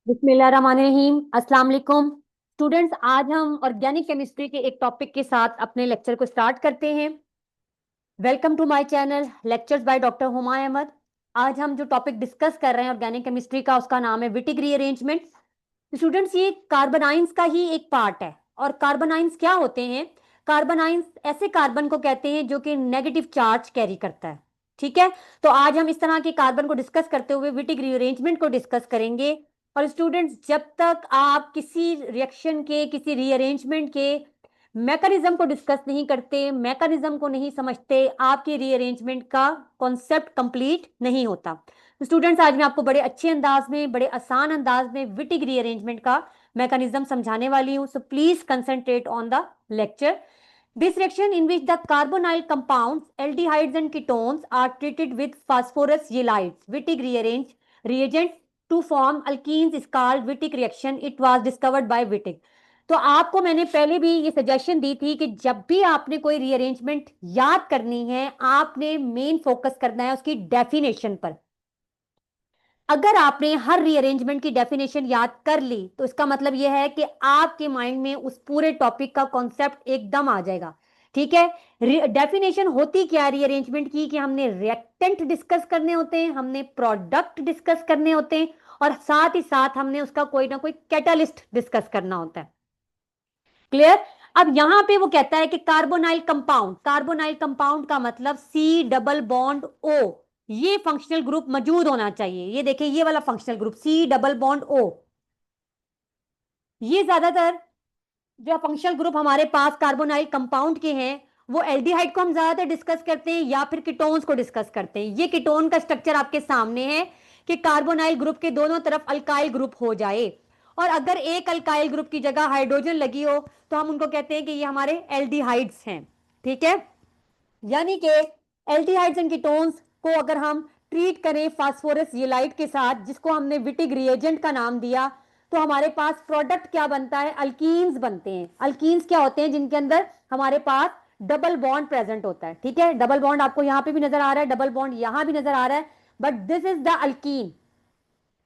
बिस्मिल्लाहिर्रहमानिर्रहीम। अस्सलाम वालेकुम स्टूडेंट्स। आज हम ऑर्गेनिक केमिस्ट्री के एक टॉपिक के साथ अपने लेक्चर को स्टार्ट करते हैं। Welcome to my channel lectures by doctor Huma Ahmad. आज हम जो टॉपिक डिस्कस कर रहे हैं ऑर्गेनिक केमिस्ट्री का, उसका नाम है विटिक रीअरेंजमेंट। स्टूडेंट्स, ये कार्बनाइंस का ही एक पार्ट है। और कार्बनाइंस क्या होते हैं? कार्बनाइंस ऐसे कार्बन को कहते हैं जो कि नेगेटिव चार्ज कैरी करता है। ठीक है। तो आज हम इस तरह के कार्बन को डिस्कस करते हुए विटिक रीअरेंजमेंट को डिस्कस करेंगे। और स्टूडेंट्स, जब तक आप किसी रिएक्शन के, किसी रीअरेंजमेंट के मैकेनिज्म को डिस्कस नहीं करते, मैकेनिज्म को नहीं समझते, आपके रीअरेंजमेंट का कॉन्सेप्ट कंप्लीट नहीं होता। तो स्टूडेंट्स, आज मैं आपको बड़े अच्छे अंदाज में, बड़े आसान अंदाज में विटिक रीअरेंजमेंट का मैकेनिज्म समझाने वाली हूं। So please concentrate on the lecture. This reaction in which the carbonyl compounds, aldehydes and ketones are treated with phosphorus ylides, Wittig reagent to form alkenes is called Wittig reaction. It was discovered by Wittig. तो आपको मैंने पहले भी ये suggestion दी थी कि जब भी आपने कोई रीअरेंजमेंट याद करनी है, आपने मेन फोकस करना है उसकी डेफिनेशन पर। अगर आपने हर रीअरेंजमेंट की डेफिनेशन याद कर ली तो इसका मतलब यह है कि आपके माइंड में उस पूरे टॉपिक का कॉन्सेप्ट एकदम आ जाएगा। ठीक है। डेफिनेशन होती क्या है रीअरेंजमेंट की? कि हमने रिएक्टेंट डिस्कस करने होते हैं, हमने प्रोडक्ट डिस्कस करने होते हैं, और साथ ही साथ हमने उसका कोई ना कोई कैटालिस्ट डिस्कस करना होता है। क्लियर? अब यहां पे वो कहता है कि कार्बोनाइल कंपाउंड, कार्बोनाइल कंपाउंड का मतलब सी डबल बॉन्ड ओ, ये फंक्शनल ग्रुप मौजूद होना चाहिए। ये देखिए, ये वाला functional group C double bond O, ये ज्यादातर जो फंक्शनल ग्रुप हमारे पास कार्बोनाइल कंपाउंड के हैं, वो एल्डिहाइड को हम ज्यादातर डिस्कस करते हैं या फिर कीटोन्स को डिस्कस करते हैं। ये कीटोन का स्ट्रक्चर आपके सामने है कि कार्बोनाइल ग्रुप के दोनों तरफ अल्काइल ग्रुप हो जाए, और अगर एक अल्काइल ग्रुप की जगह हाइड्रोजन लगी हो तो हम उनको कहते हैं कि ये हमारे एल्डिहाइड्स हैं। ठीक है। यानी कि एल्डिहाइड्स एंड कीटोन्स को अगर हम ट्रीट करें फास्फोरस येलाइट के साथ, जिसको हमने विटिग रिएजेंट का नाम दिया, तो हमारे पास प्रोडक्ट क्या बनता है? अल्कीन्स बनते हैं। अल्कीन्स क्या होते हैं? जिनके अंदर हमारे पास डबल बॉन्ड प्रेजेंट होता है। ठीक है। डबल बॉन्ड आपको यहां पे भी नजर आ रहा है, डबल बॉन्ड यहां भी नजर आ रहा है, but this is the alkyne.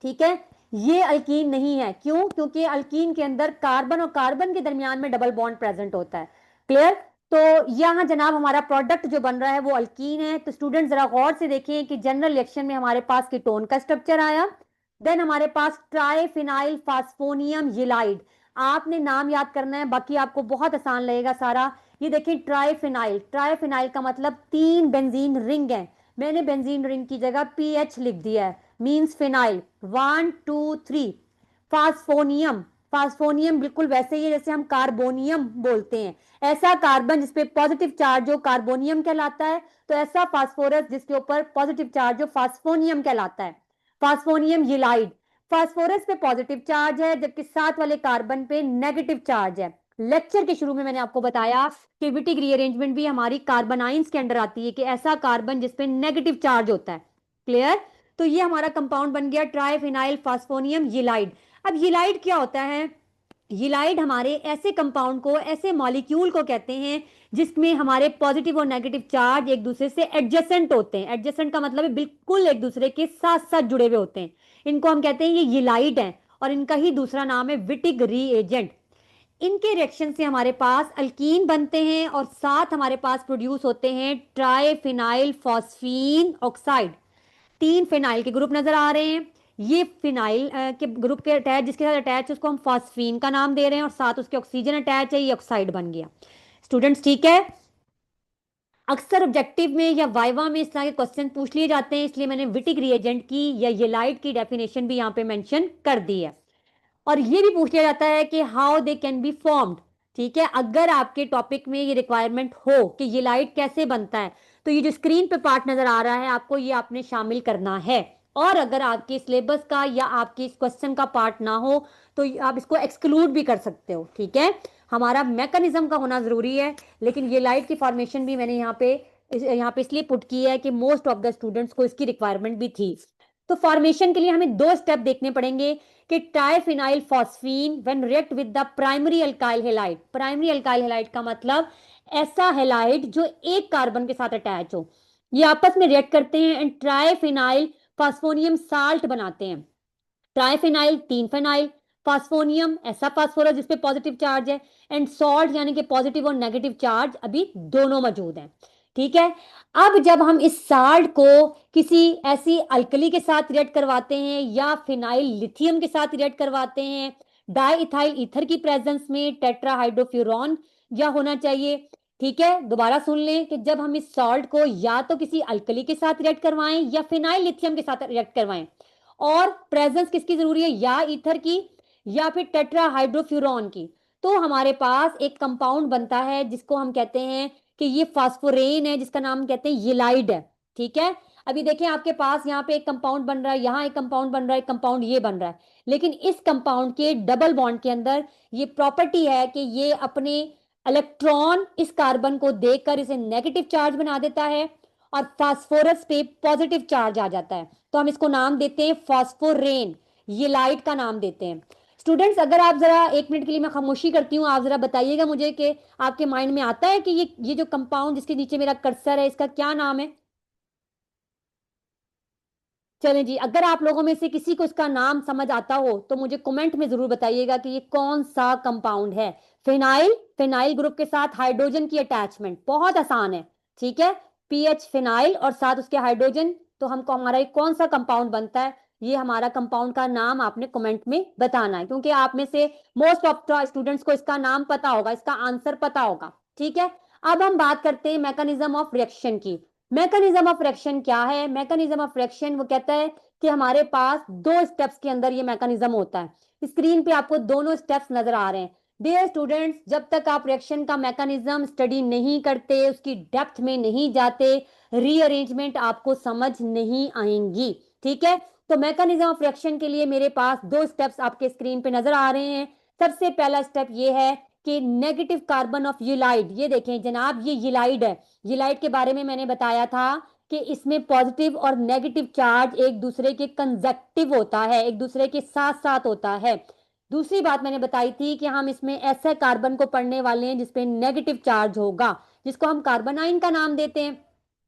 ठीक है। ये अल्कीन नहीं है। क्यों? क्योंकि अल्कीन के अंदर कार्बन और कार्बन के दरमियान में डबल बॉन्ड प्रेजेंट होता है। क्लियर? तो यहां जनाब हमारा प्रोडक्ट जो बन रहा है वो अल्कीन है। तो स्टूडेंट जरा गौर से देखें कि जनरल रिएक्शन में हमारे पास कीटोन का स्ट्रक्चर आया, देन हमारे पास ट्राइफिनाइल फास्फोनियम येलाइड। आपने नाम याद करना है, बाकी आपको बहुत आसान लगेगा सारा। ये देखिए, ट्राइफिनाइल, ट्राइफिनाइल का मतलब तीन बेंजीन रिंग है। मैंने बेंजीन रिंग की जगह पीएच लिख दिया है, मींस फिनाइल। 1 2 3। फास्फोनियम, फास्फोनियम बिल्कुल वैसे ही है जैसे हम कार्बोनियम बोलते हैं। ऐसा कार्बन जिसपे पॉजिटिव चार्ज हो कार्बोनियम कहलाता है, तो ऐसा फास्फोरस जिसके ऊपर पॉजिटिव चार्ज हो फास्फोनियम कहलाता है। फास्फोनियम येलाइड, फास्फोरस पे पॉजिटिव चार्ज है जबकि साथ वाले कार्बन पे नेगेटिव चार्ज है। लेक्चर के शुरू में मैंने आपको बताया कि विटिक रीअरेंजमेंट भी हमारी कार्बनाइंस के अंडर आती है, कि ऐसा कार्बन जिसपे नेगेटिव चार्ज होता है। क्लियर? तो ये हमारा कंपाउंड बन गया ट्राइफिनाइल फास्फोनियम येलाइड। अब येलाइड क्या होता है? येलाइड हमारे ऐसे कंपाउंड को, ऐसे मॉलिक्यूल को कहते हैं जिसमें हमारे पॉजिटिव और नेगेटिव चार्ज एक दूसरे से एडजेसेंट होते हैं। एडजेसेंट का मतलब है बिल्कुल एक दूसरे के साथ साथ जुड़े हुए होते हैं। इनको हम कहते हैं ये येलाइड हैं, और इनका ही दूसरा नाम है विटिक रीएजेंट। इनके रिएक्शन से हमारे पास अल्कीन बनते हैं और साथ हमारे पास प्रोड्यूस होते हैं ट्राइफिनाइल फॉस्फीन ऑक्साइड। तीन फिनाइल के ग्रुप नजर आ रहे हैं। ये फिनाइल के ग्रुप के अटैच, जिसके साथ अटैच है उसको हम फॉस्फीन का नाम दे रहे हैं, और साथ उसके ऑक्सीजन अटैच है, ये ऑक्साइड बन गया। स्टूडेंट्स, ठीक है। अक्सर ऑब्जेक्टिव में या वाइवा में इस तरह के क्वेश्चन पूछ लिए जाते हैं, इसलिए मैंने विटिक रिएजेंट की या येलाइट की डेफिनेशन भी यहाँ पे मेंशन कर दी है। और ये भी पूछ लिया जाता है कि how they can be formed. ठीक है। अगर आपके टॉपिक में ये रिक्वायरमेंट हो कि ये लाइट कैसे बनता है, तो ये जो स्क्रीन पे पार्ट नजर आ रहा है आपको, ये आपने शामिल करना है। और अगर आपके सिलेबस का या आपके इस क्वेश्चन का पार्ट ना हो तो आप इसको एक्सक्लूड भी कर सकते हो। ठीक है। हमारा मैकेनिज्म का होना जरूरी है, लेकिन ये लाइट की फॉर्मेशन भी मैंने यहाँ पे इसलिए पुट की है कि मोस्ट ऑफ द स्टूडेंट्स को इसकी रिक्वायरमेंट भी थी। तो फॉर्मेशन के लिए हमें दो स्टेप देखने पड़ेंगे कि triphenyl phosphine when react with the primary alkyl halide. Primary alkyl halide का मतलब ऐसा हैलाइड जो एक कार्बन के साथ अटैच हो, ये आपस में रिएक्ट करते हैं एंड ट्राइफिनाइल फास्फोनियम साल्ट बनाते हैं। ट्राइफेनाइल 3 फेनाइल, फास्फोनियम ऐसा फास्फोरस जिसपे पॉजिटिव चार्ज है, एंड सॉल्ट यानी कि पॉजिटिव और नेगेटिव चार्ज अभी दोनों मौजूद हैं। ठीक है। अब जब हम इस साल्ट को किसी ऐसी अल्कली के साथ रिएक्ट करवाते हैं या फिनाइल लिथियम के साथ रिएक्ट करवाते हैं, डाई इथाइल ईथर की प्रेजेंस में टेट्राहाइड्रोफ्यूरॉन या होना चाहिए। ठीक है, दोबारा सुन लें कि जब हम इस सॉल्ट को या तो किसी अल्कली के साथ रिएक्ट करवाएं या फिनाइल लिथियम के साथ रिएक्ट करवाएं, और प्रेजेंस किसकी जरूरी है, या ईथर की या फिर टेट्राहाइड्रोफ्यूरॉन की, तो हमारे पास एक कंपाउंड बनता है जिसको हम कहते हैं कि ये फास्फोरेन है, जिसका नाम कहते हैं येलाइड है। ठीक है। अभी देखें आपके पास यहाँ पे एक कंपाउंड बन रहा है, यहाँ एक कंपाउंड बन रहा है, एक कंपाउंड ये बन रहा है, लेकिन इस कंपाउंड के डबल बॉन्ड के अंदर ये प्रॉपर्टी है कि ये अपने इलेक्ट्रॉन इस कार्बन को देकर इसे नेगेटिव चार्ज बना देता है और फास्फोरस पे पॉजिटिव चार्ज आ जाता है, तो हम इसको नाम देते हैं फास्फोरेन, ये लाइट का नाम देते हैं। स्टूडेंट्स, अगर आप जरा 1 मिनट के लिए मैं खामोशी करती हूँ, आप जरा बताइएगा मुझे कि आपके माइंड में आता है कि ये जो कंपाउंड जिसके नीचे मेरा कर्सर है इसका क्या नाम है। चलें जी, अगर आप लोगों में से किसी को इसका नाम समझ आता हो तो मुझे कमेंट में जरूर बताइएगा कि ये कौन सा कंपाउंड है। फिनाइल, फिनाइल ग्रुप के साथ हाइड्रोजन की अटैचमेंट बहुत आसान है। ठीक है, पीएच फिनाइल और साथ उसके हाइड्रोजन, तो हमको हमारा ये कौन सा कंपाउंड बनता है, ये हमारा कंपाउंड का नाम आपने कमेंट में बताना है, क्योंकि आप में से मोस्ट ऑफ स्टूडेंट्स को इसका नाम पता होगा, इसका आंसर पता होगा। ठीक है। अब हम बात करते हैं मैकेनिज्म ऑफ रिएक्शन की। मैकेनिज्म ऑफ रिएक्शन क्या है? मैकेनिज्म ऑफ रिएक्शन वो कहता है कि हमारे पास 2 स्टेप्स के अंदर ये मैकेनिज्म होता है। स्क्रीन पे आपको दोनों स्टेप्स नजर आ रहे हैं। डियर स्टूडेंट्स, जब तक आप रिएक्शन का मैकेनिज्म स्टडी नहीं करते, उसकी डेप्थ में नहीं जाते, रीअरेंजमेंट आपको समझ नहीं आएंगी। ठीक है। तो मैकेनिज्म ऑफ रिएक्शन के लिए मेरे पास 2 स्टेप्स आपके स्क्रीन पे नजर आ रहे हैं। सबसे पहला स्टेप ये है कि नेगेटिव कार्बन ऑफ यूलाइड, ये देखें जनाब, ये यूलाइड है। यूलाइट के बारे में मैंने बताया था कि इसमें पॉजिटिव और नेगेटिव चार्ज एक दूसरे के कंजेक्टिव होता है, एक दूसरे के साथ साथ होता है। दूसरी बात मैंने बताई थी कि हम इसमें ऐसे कार्बन को पढ़ने वाले हैं जिसपे नेगेटिव चार्ज होगा, जिसको हम कार्बोनाइन का नाम देते हैं।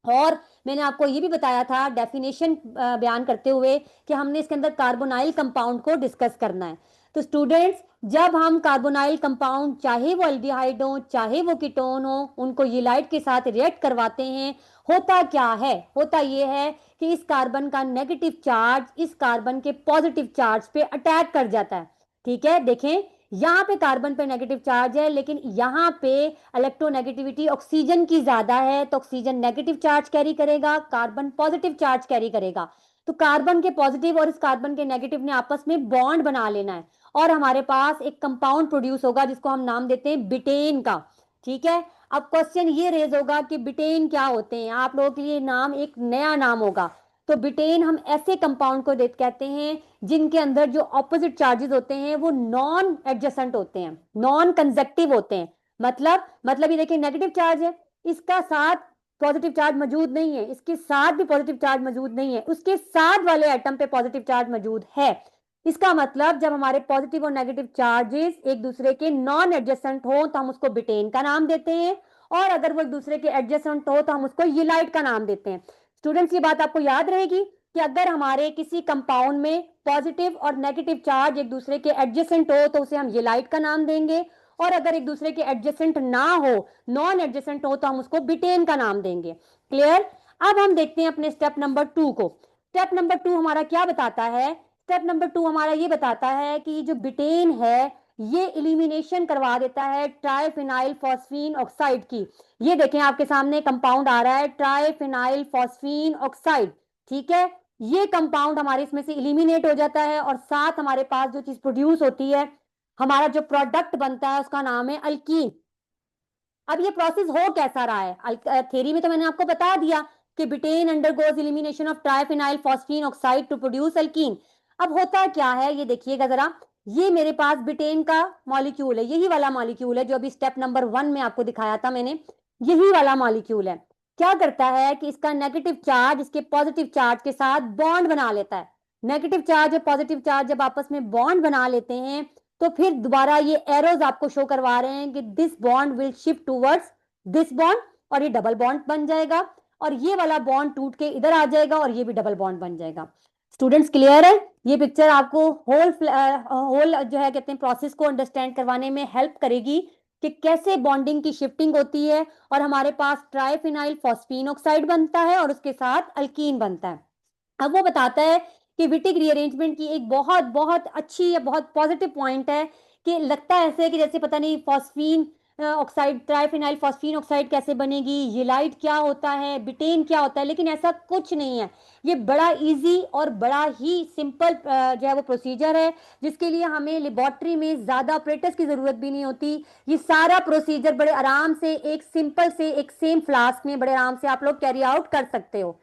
और मैंने आपको ये भी बताया था डेफिनेशन बयान करते हुए कि हमने इसके अंदर कार्बोनाइल कंपाउंड को डिस्कस करना है। तो स्टूडेंट्स, जब हम कार्बोनाइल कंपाउंड, चाहे वो एल्डिहाइड हो चाहे वो कीटोन हो, उनको येलाइड के साथ रिएक्ट करवाते हैं, होता क्या है? होता ये है कि इस कार्बन का नेगेटिव चार्ज इस कार्बन के पॉजिटिव चार्ज पे अटैक कर जाता है। ठीक है, देखें यहाँ पे कार्बन पे नेगेटिव चार्ज है, लेकिन यहाँ पे इलेक्ट्रोनेगेटिविटी ऑक्सीजन की ज्यादा है, तो ऑक्सीजन नेगेटिव चार्ज कैरी करेगा, कार्बन पॉजिटिव चार्ज कैरी करेगा। तो कार्बन के पॉजिटिव और इस कार्बन के नेगेटिव ने आपस में बॉन्ड बना लेना है और हमारे पास एक कंपाउंड प्रोड्यूस होगा जिसको हम नाम देते हैं बिटेन का। ठीक है। अब क्वेश्चन ये रेज होगा कि बिटेन क्या होते हैं, आप लोगों के लिए नाम एक नया नाम होगा। तो बिटेन हम ऐसे कंपाउंड को कहते हैं जिनके अंदर जो ऑपोजिट चार्जेस होते हैं वो नॉन एडजेसेंट होते हैं, नॉन कंजेक्टिव होते हैं। मतलब ये देखिए, नेगेटिव चार्ज है, इसका साथ पॉजिटिव चार्ज मौजूद नहीं है, इसके साथ भी पॉजिटिव चार्ज मौजूद नहीं है, उसके साथ वाले एटम पे पॉजिटिव चार्ज मौजूद है। इसका मतलब जब हमारे पॉजिटिव और नेगेटिव चार्जेस एक दूसरे के नॉन एडजेसेंट हो तो हम उसको बिटेन का नाम देते हैं, और अगर वो एक दूसरे के एडजेसेंट हो तो हम उसको यूलाइट का नाम देते हैं। स्टूडेंट्स, ये बात आपको याद रहेगी कि अगर हमारे किसी कंपाउंड में पॉजिटिव और नेगेटिव चार्ज एक दूसरे के एडजेसेंट हो तो उसे हम येलाइट का नाम देंगे, और अगर एक दूसरे के एडजेसेंट ना हो, नॉन एडजेसेंट हो, तो हम उसको बिटेन का नाम देंगे। क्लियर? अब हम देखते हैं अपने स्टेप नंबर 2 को। स्टेप नंबर 2 हमारा क्या बताता है? स्टेप नंबर 2 हमारा ये बताता है कि जो बिटेन है ये इलिमिनेशन करवा देता है ट्राइफिनाइल फॉस्फीन ऑक्साइड की। ये देखें आपके सामने कंपाउंड आ रहा है ट्राइफिनाइल फॉस्फीन ऑक्साइड। ठीक है, ये कंपाउंड हमारे इसमें से इलिमिनेट हो जाता है और साथ हमारे पास जो चीज प्रोड्यूस होती है, हमारा जो प्रोडक्ट बनता है उसका नाम है अल्कीन। अब ये प्रोसेस हो कैसा रहा है? थ्योरी में तो मैंने आपको बता दिया कि betaine undergoes elimination of triphenyl phosphine oxide to produce alkene. अब होता क्या है ये देखिएगा जरा, ये मेरे पास बिटेन का मॉलिक्यूल है, यही वाला मॉलिक्यूल है जो अभी स्टेप नंबर 1 में आपको दिखाया था मैंने, यही वाला मॉलिक्यूल है। क्या करता है कि इसका नेगेटिव चार्ज इसके पॉजिटिव चार्ज के साथ बॉन्ड बना लेता है। नेगेटिव चार्ज और पॉजिटिव चार्ज जब आपस में बॉन्ड बना लेते हैं तो फिर दोबारा ये एरोज आपको शो करवा रहे हैं कि this bond will shift towards this bond, और ये डबल बॉन्ड बन जाएगा, और ये वाला बॉन्ड टूट के इधर आ जाएगा और ये भी डबल बॉन्ड बन जाएगा। स्टूडेंट्स क्लियर है? ये पिक्चर आपको होल होल जो है कहते हैं प्रोसेस को अंडरस्टैंड करवाने में हेल्प करेगी कि कैसे बॉन्डिंग की शिफ्टिंग होती है और हमारे पास ट्राइफिनाइल फॉस्फीन ऑक्साइड बनता है और उसके साथ अल्कीन बनता है। अब वो बताता है कि विटिक रीअरेंजमेंट की एक बहुत बहुत अच्छी या बहुत पॉजिटिव पॉइंट है कि लगता है ऐसे कि जैसे पता नहीं phosphine oxide, triphenyl phosphine oxide कैसे बनेगी, येलाइट क्या होता है, बिटेन क्या होता है, लेकिन ऐसा कुछ नहीं है। ये बड़ा इजी और बड़ा ही सिंपल जो है वो प्रोसीजर है, जिसके लिए हमें लेबोरेटरी में ज़्यादा ऑपरेटर्स की ज़रूरत भी नहीं होती। ये सारा प्रोसीजर बड़े आराम से एक सिंपल से एक सेम फ्लास्क में बड़े आराम से आप लोग कैरी आउट कर सकते हो।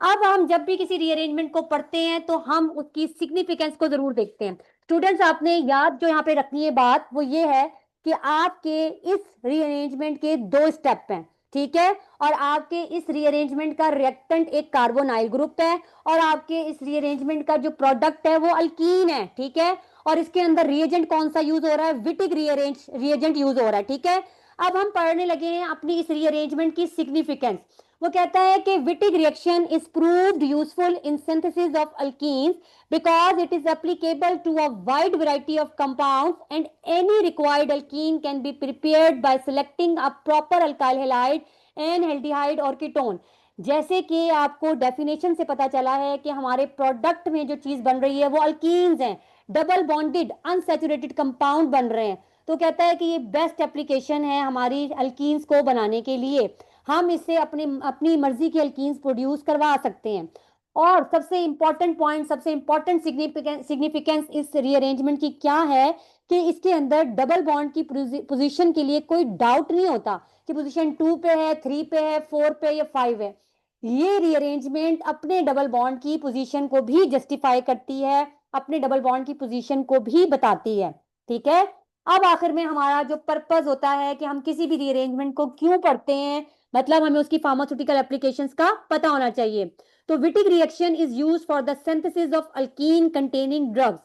अब हम जब भी किसी रीअरेंजमेंट को पढ़ते हैं तो हम उसकी सिग्निफिकेंस को जरूर देखते हैं। स्टूडेंट्स, आपने याद जो यहाँ पे रखनी है बात वो ये है कि आपके इस रीअरेंजमेंट के दो स्टेप हैं, ठीक है? और आपके इस रीअरेंजमेंट का रिएक्टेंट एक कार्बोनाइल ग्रुप है और आपके इस रीअरेंजमेंट का जो प्रोडक्ट है वो अल्कीन है, ठीक है? और इसके अंदर रिएजेंट कौन सा यूज हो रहा है? विटिक रिएजेंट यूज हो रहा है, ठीक है? अब हम पढ़ने लगे हैं अपनी इस रीअरेंजमेंट की सिग्निफिकेंस। वो कहता है कि Wittig reaction is proved useful in synthesis of alkenes because it is applicable to a wide variety of compounds and any required alkene can be prepared by selecting a proper alkyl halide and aldehyde or ketone। जैसे कि आपको definition से पता चला है कि हमारे product में जो चीज बन रही है वो अल्कीन्स हैं, डबल बॉन्डेड अनसैचुरेटेड कंपाउंड बन रहे हैं। तो कहता है कि ये बेस्ट एप्लीकेशन है हमारी अल्कीन्स को बनाने के लिए। हम इससे अपने अपनी मर्जी की अल्कीन्स प्रोड्यूस करवा सकते हैं। और सबसे इंपॉर्टेंट पॉइंट, सबसे इंपॉर्टेंट सिग्निफिकेंस इस रीअरेंजमेंट की क्या है कि इसके अंदर डबल बॉन्ड की पोजीशन के लिए कोई डाउट नहीं होता कि पोजीशन 2 पे है, 3 पे है, 4 पे या 5 है। ये रीअरेंजमेंट अपने डबल बॉन्ड की पोजीशन को भी जस्टिफाई करती है, अपने डबल बॉन्ड की पोजीशन को भी बताती है, ठीक है? अब आखिर में हमारा जो पर्पस होता है कि हम किसी भी रीअरेंजमेंट को क्यों पढ़ते हैं, मतलब हमें उसकी फार्मास्यूटिकल एप्लीकेशंस का पता होना चाहिए। तो Wittig reaction is use for the synthesis of alkyne containing drugs.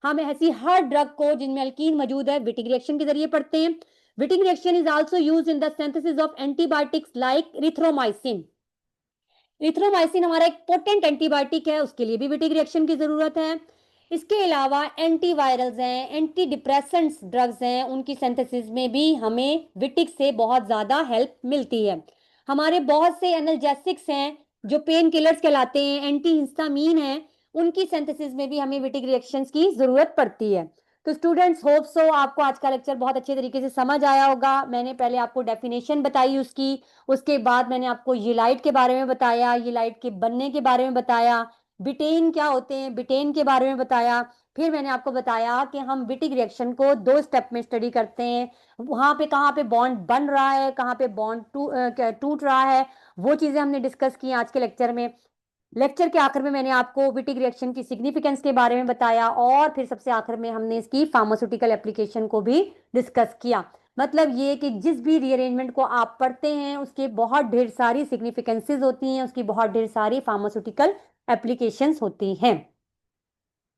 हम ऐसी हर ड्रग को जिनमें अल्कीन मौजूद है विटिक रिएक्शन के जरिए पढ़ते हैं। Wittig reaction is also use in the synthesis of antibiotics like erythromycin. Erythromycin हमारा एक पोटेंट एंटीबायोटिक है, उसके लिए भी विटिक रिएक्शन की जरूरत है। इसके अलावा एंटीवायरल्स हैं, एंटी डिप्रेसेंट्स ड्रग्स हैं, उनकी सिंथेसिस में भी हमें विटिक से बहुत ज्यादा हेल्प मिलती है। हमारे बहुत से एनाल्जेसिक्स हैं जो पेन किलर्स कहलाते हैं, एंटी हिस्टामीन है, उनकी सिंथेसिस में भी हमें विटिक रिएक्शंस की जरूरत पड़ती है। तो स्टूडेंट्स, होप सो आपको आज का लेक्चर बहुत अच्छे तरीके से समझ आया होगा। मैंने पहले आपको डेफिनेशन बताई उसकी, उसके बाद मैंने आपको येलाइट के बारे में बताया, येलाइट के बनने के बारे में बताया, बिटेन क्या होते हैं बिटेन के बारे में बताया। फिर मैंने आपको बताया कि हम विटिक रिएक्शन को दो स्टेप में स्टडी करते हैं, वहां पे कहाँ पे बॉन्ड बन रहा है, कहाँ पे बॉन्ड टूट रहा है, वो चीजें हमने डिस्कस की आज के लेक्चर में। लेक्चर के आखिर में मैंने आपको विटिक रिएक्शन की सिग्निफिकेंस के बारे में बताया और फिर सबसे आखिर में हमने इसकी फार्मास्यूटिकल एप्लीकेशन को भी डिस्कस किया। मतलब ये कि जिस भी रीअरेंजमेंट को आप पढ़ते हैं उसके बहुत ढेर सारी सिग्निफिकेंसेस होती हैं, उसकी बहुत ढेर सारी फार्मास्यूटिकल एप्लीकेशंस होती हैं।